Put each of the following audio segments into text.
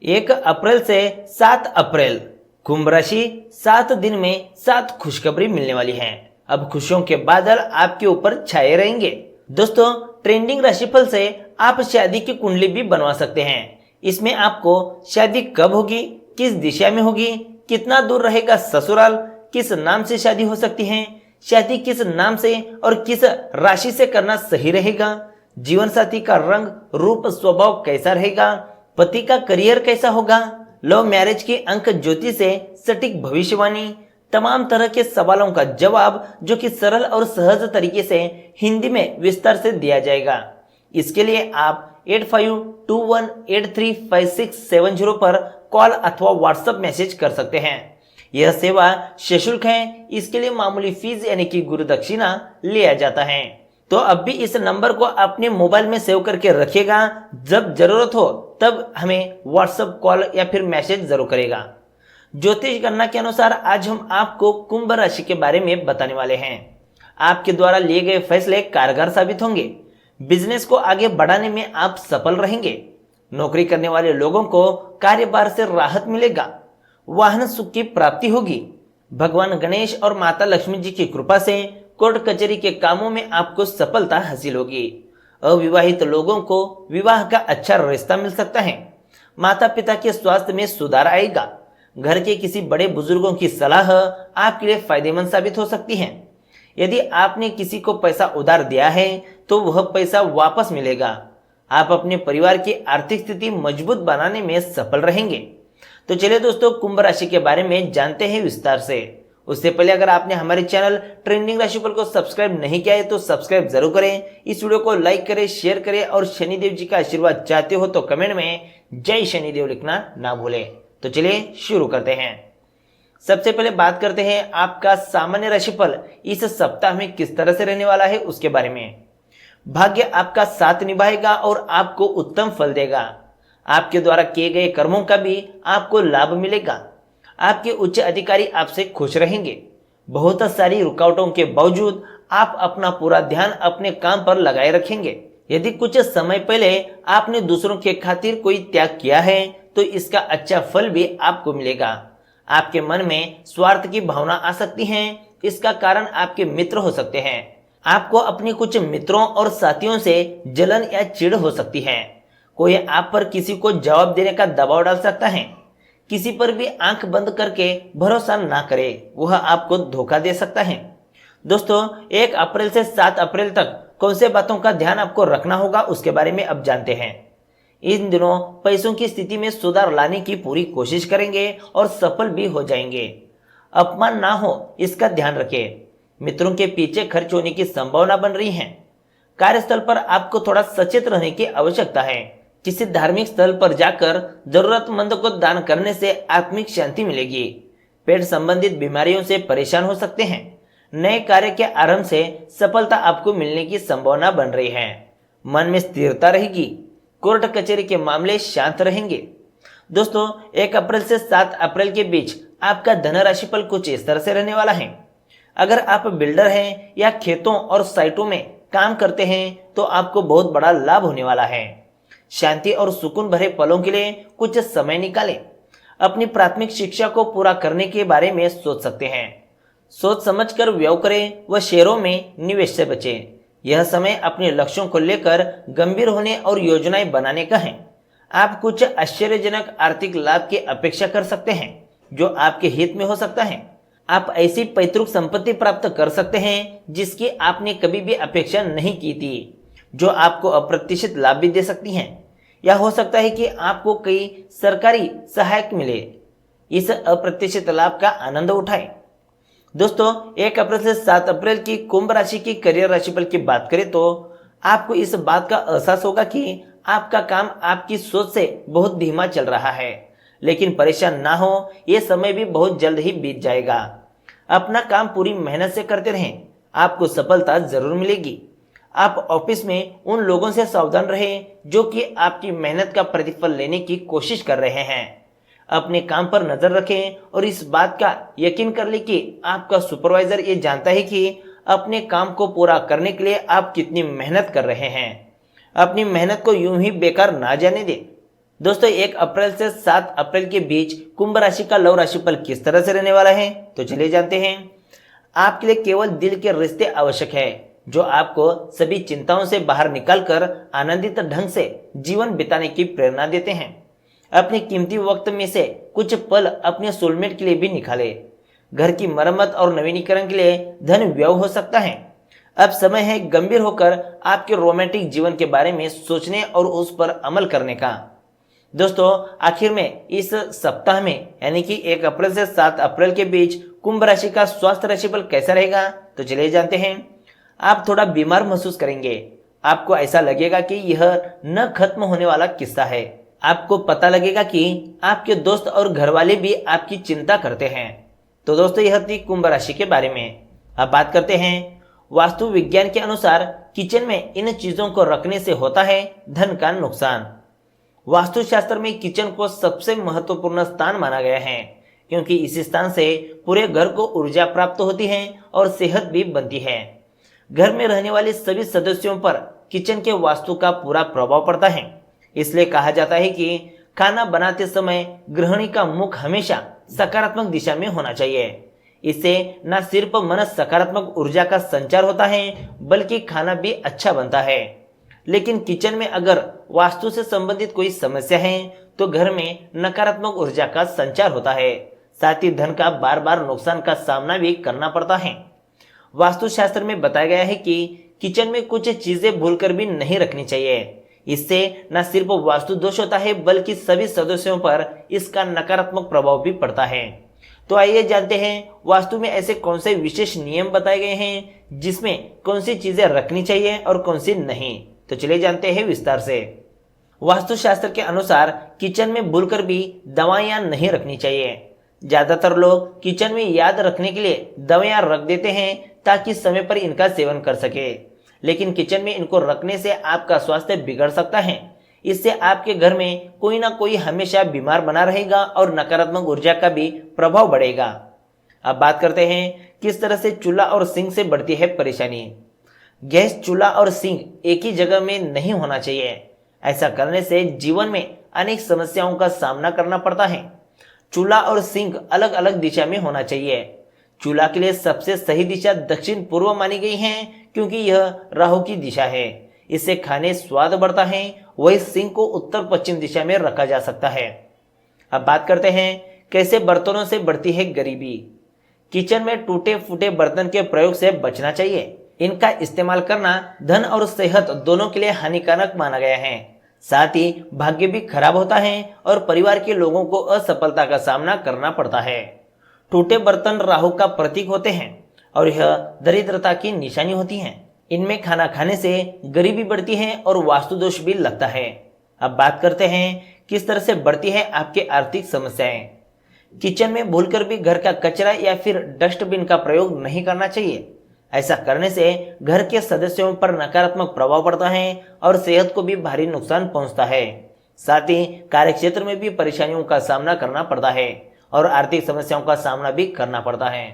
1 अप्रैल से 7 अप्रैल, कुंभ राशि 7 दिन में 7 खुशखबरी मिलने वाली है। अब खुशियों के बादल आपके ऊपर छाए रहेंगे। दोस्तों, ट्रेंडिंग राशिफल से आप शादी की कुंडली भी बनवा सकते हैं। इसमें आपको शादी कब होगी, किस दिशा में होगी, कितना दूर रहेगा ससुराल, किस नाम से शादी हो सकती है, शादी किस नाम से और किस राशि से करना सही रहेगा, जीवन साथी का रंग रूप स्वभाव कैसा रहेगा, पति का करियर कैसा होगा, लव मैरिज की अंक ज्योति से सटीक भविष्यवाणी, तमाम तरह के सवालों का जवाब जो कि सरल और सहज तरीके से हिंदी में विस्तार से दिया जाएगा। इसके लिए आप 8521835670 पर कॉल अथवा व्हाट्सएप मैसेज कर सकते हैं। यह सेवा सशुल्क है। इसके लिए मामूली फीस यानी कि गुरु दक्षिणा लिया जाता है। तो अब भी इस नंबर को अपने मोबाइल में सेव करके रखिएगा। जब जरूरत हो तब हमें व्हाट्सएप कॉल या फिर मैसेज जरूर करेगा। ज्योतिष गणना के अनुसार आज हम आपको कुंभ राशि के बारे में बताने वाले हैं। आपके द्वारा लिए गए फैसले कारगर साबित होंगे। बिजनेस को आगे बढ़ाने में आप सफल रहेंगे। नौकरी करने वाले लोगों को कार्यभार से राहत मिलेगा। वाहन सुख की प्राप्ति होगी। भगवान गणेश और माता लक्ष्मी जी की कृपा से कोर्ट कचहरी के कामों में आपको सफलता हासिल होगी। अविवाहित लोगों को विवाह का अच्छा रिश्ता मिल सकता है। माता पिता के स्वास्थ्य में सुधार आएगा। घर के किसी बड़े बुजुर्गों की सलाह आपके लिए फायदेमंद साबित हो सकती है। यदि आपने किसी को पैसा उधार दिया है तो वह पैसा वापस मिलेगा। आप अपने परिवार की आर्थिक स्थिति मजबूत बनाने में सफल रहेंगे। तो चलिए दोस्तों, कुंभ राशि के बारे में जानते हैं विस्तार से। उससे पहले अगर आपने हमारे चैनल ट्रेंडिंग राशिफल को सब्सक्राइब नहीं किया है तो सब्सक्राइब जरूर करें। इस वीडियो को लाइक करें, शेयर करें और शनिदेव जी का आशीर्वाद चाहते हो तो कमेंट में जय शनिदेव लिखना ना भूलें। तो चलिए शुरू करते हैं। सबसे पहले बात करते हैं आपका सामान्य राशिफल इस सप्ताह में किस तरह से रहने वाला है उसके बारे में। भाग्य आपका साथ निभाएगा और आपको उत्तम फल देगा। आपके द्वारा किए गए कर्मों का भी आपको लाभ मिलेगा। आपके उच्च अधिकारी आपसे खुश रहेंगे। बहुत सारी रुकावटों के बावजूद आप अपना पूरा ध्यान अपने काम पर लगाए रखेंगे। यदि कुछ समय पहले आपने दूसरों के खातिर कोई त्याग किया है तो इसका अच्छा फल भी आपको मिलेगा। आपके मन में स्वार्थ की भावना आ सकती है। इसका कारण आपके मित्र हो सकते हैं। आपको अपने कुछ मित्रों और साथियों से जलन या चिढ़ हो सकती है। कोई आप पर किसी को जवाब देने का दबाव डाल सकता है। किसी पर भी आंख बंद करके भरोसा ना करें, वह आपको धोखा दे सकता है। दोस्तों, 1 अप्रैल से 7 अप्रैल तक कौन से बातों का ध्यान आपको रखना होगा उसके बारे में अब जानते हैं। इन दिनों पैसों की स्थिति में सुधार लाने की पूरी कोशिश करेंगे और सफल भी हो जाएंगे। अपमान ना हो इसका ध्यान रखें। मित्रों के पीछे खर्च होने की संभावना बन रही है। कार्यस्थल पर आपको थोड़ा सचेत रहने की आवश्यकता है। किसी धार्मिक स्थल पर जाकर जरूरतमंद को दान करने से आत्मिक शांति मिलेगी। पेट संबंधित बीमारियों से परेशान हो सकते हैं। नए कार्य के आरंभ से सफलता आपको मिलने की संभावना बन रही है। मन में स्थिरता रहेगी। कोर्ट कचहरी के मामले शांत रहेंगे। दोस्तों, 1 अप्रैल से 7 अप्रैल के बीच आपका धन राशिफल कुछ इस तरह से रहने वाला है। अगर आप बिल्डर हैं या खेतों और साइटों में काम करते हैं तो आपको बहुत बड़ा लाभ होने वाला है। शांति और सुकून भरे पलों के लिए कुछ समय निकालें। अपनी प्राथमिक शिक्षा को पूरा करने के बारे में सोच सकते हैं। सोच समझकर व्यय करें व शेयरों में निवेश से बचें। यह समय अपने लक्ष्यों को लेकर गंभीर होने और योजनाएं बनाने का है। आप कुछ आश्चर्यजनक आर्थिक लाभ की अपेक्षा कर सकते हैं जो आपके हित में हो सकता है। आप ऐसी पैतृक संपत्ति प्राप्त कर सकते हैं जिसकी आपने कभी भी अपेक्षा नहीं की थी, जो आपको अप्रत्याशित लाभ भी दे सकती हैं। या हो सकता है कि आपको कई सरकारी सहायक मिले। इस अप्रत्याशित लाभ का आनंद उठाएं। दोस्तों, 1 अप्रैल से 7 अप्रैल की कुंभ राशि की करियर राशिफल की बात करें तो आपको इस बात का एहसास होगा कि आपका काम आपकी सोच से बहुत धीमा चल रहा है। लेकिन परेशान ना हो, यह समय भी बहुत जल्द ही बीत जाएगा। अपना काम पूरी मेहनत से करते रहें, आपको सफलता जरूर मिलेगी। आप ऑफिस में उन लोगों से सावधान रहें जो कि आपकी मेहनत का प्रतिफल लेने की कोशिश कर रहे हैं। अपने काम पर नजर रखें और इस बात का यकीन कर लें कि आपका सुपरवाइजर ये जानता है कि अपने काम को पूरा करने के लिए आप कितनी मेहनत कर रहे हैं। अपनी मेहनत को यूं ही बेकार ना जाने दें। दोस्तों 1 अप्रैल से 7 अप्रैल के बीच कुंभ राशि का लव राशिफल किस तरह से रहने वाला है, तो चलिए जानते हैं। आपके लिए केवल दिल के रिश्ते आवश्यक है जो आपको सभी चिंताओं से बाहर निकालकर आनंदित ढंग से जीवन बिताने की प्रेरणा देते हैं। अपने कीमती वक्त में से कुछ पल अपने सोलमेट के लिए भी निकाले। घर की मरम्मत और नवीनीकरण के लिए धन व्यय हो सकता है। अब समय है गंभीर होकर आपके रोमांटिक जीवन के बारे में सोचने और उस पर अमल करने का। दोस्तों आखिर में इस सप्ताह में यानी कि 1 अप्रैल से 7 अप्रैल के बीच कुंभ राशि का स्वास्थ्य राशिफल कैसा रहेगा, तो चलिए जानते हैं। आप थोड़ा बीमार महसूस करेंगे। आपको ऐसा लगेगा कि यह न खत्म होने वाला किस्सा है। आपको पता लगेगा कि आपके दोस्त और घर वाले भी आपकी चिंता करते हैं। तो दोस्तों यह थी कुंभ राशि के बारे में। अब बात करते हैं वास्तु विज्ञान के अनुसार किचन में इन चीजों को रखने से होता है धन का नुकसान। वास्तुशास्त्र में किचन को सबसे महत्वपूर्ण स्थान माना गया है क्योंकि इस स्थान से पूरे घर को ऊर्जा प्राप्त होती है और सेहत भी बनती है। घर में रहने वाले सभी सदस्यों पर किचन के वास्तु का पूरा प्रभाव पड़ता है। इसलिए कहा जाता है कि खाना बनाते समय गृहिणी का मुख हमेशा सकारात्मक दिशा में होना चाहिए। इससे न सिर्फ मन सकारात्मक ऊर्जा का संचार होता है बल्कि खाना भी अच्छा बनता है। लेकिन किचन में अगर वास्तु से संबंधित कोई समस्या है तो घर में नकारात्मक ऊर्जा का संचार होता है, साथ ही धन का बार बार नुकसान का सामना भी करना पड़ता है। वास्तुशास्त्र में बताया गया है कि किचन में कुछ चीजें भूलकर भी नहीं रखनी चाहिए। इससे न सिर्फ वास्तु दोष होता है बल्कि सभी सदस्यों पर इसका नकारात्मक प्रभाव भी पड़ता है। तो आइए जानते हैं वास्तु में ऐसे कौन से विशेष नियम बताए गए हैं जिसमें कौन सी चीजें रखनी चाहिए और कौन सी नहीं, तो चलिए जानते हैं विस्तार से। वास्तुशास्त्र के अनुसार किचन में भूलकर भी दवाइयां नहीं रखनी चाहिए। ज्यादातर लोग किचन में याद रखने के लिए दवाइयां रख देते हैं ताकि समय पर इनका सेवन कर सके, लेकिन किचन में इनको रखने से आपका स्वास्थ्य बिगड़ सकता है। इससे आपके घर में कोई ना कोई हमेशा बीमार बना रहेगा और नकारात्मक ऊर्जा का भी प्रभाव बढ़ेगा। अब बात करते हैं किस तरह से चूल्हा और सिंक से बढ़ती है परेशानी। गैस, चूल्हा और सिंक एक ही जगह में नहीं होना चाहिए। ऐसा करने से जीवन में अनेक समस्याओं का सामना करना पड़ता है। चूल्हा और सिंक अलग अलग दिशा में होना चाहिए। चूल्हा के लिए सबसे सही दिशा दक्षिण पूर्व मानी गई है क्योंकि यह राहु की दिशा है। इससे खाने स्वाद बढ़ता है। वही सिंक को उत्तर पश्चिम दिशा में रखा जा सकता है। अब बात करते हैं कैसे बर्तनों से बढ़ती है गरीबी। किचन में टूटे फूटे बर्तन के प्रयोग से बचना चाहिए। इनका इस्तेमाल करना धन और सेहत दोनों के लिए हानिकारक माना गया है। साथ ही भाग्य भी खराब होता है और परिवार के लोगों को असफलता का सामना करना पड़ता है। टूटे बर्तन राहु का प्रतीक होते हैं और यह दरिद्रता की निशानी होती है। इनमें खाना खाने से गरीबी बढ़ती है और वास्तु दोष भी लगता है। अब बात करते हैं किस तरह से बढ़ती है आपकी आर्थिक समस्याएं। किचन में भूलकर भी घर का कचरा या फिर डस्टबिन का प्रयोग नहीं करना चाहिए। ऐसा करने से घर के सदस्यों पर नकारात्मक प्रभाव पड़ता है और सेहत को भी भारी नुकसान पहुंचता है। साथ ही कार्यक्षेत्र में भी परेशानियों का सामना करना पड़ता है और आर्थिक समस्याओं का सामना भी करना पड़ता है।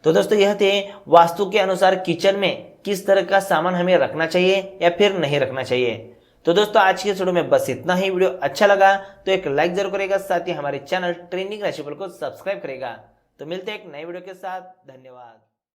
तो दोस्तों यह थे वास्तु के अनुसार किचन में किस तरह का सामान हमें रखना चाहिए या फिर नहीं रखना चाहिए। तो दोस्तों आज के वीडियो में बस इतना ही। वीडियो अच्छा लगा तो एक लाइक जरूर करेगा, साथ ही हमारे चैनल ट्रेंडिंग राशिफल को सब्सक्राइब करेगा। तो मिलते हैं एक नए वीडियो के साथ। धन्यवाद।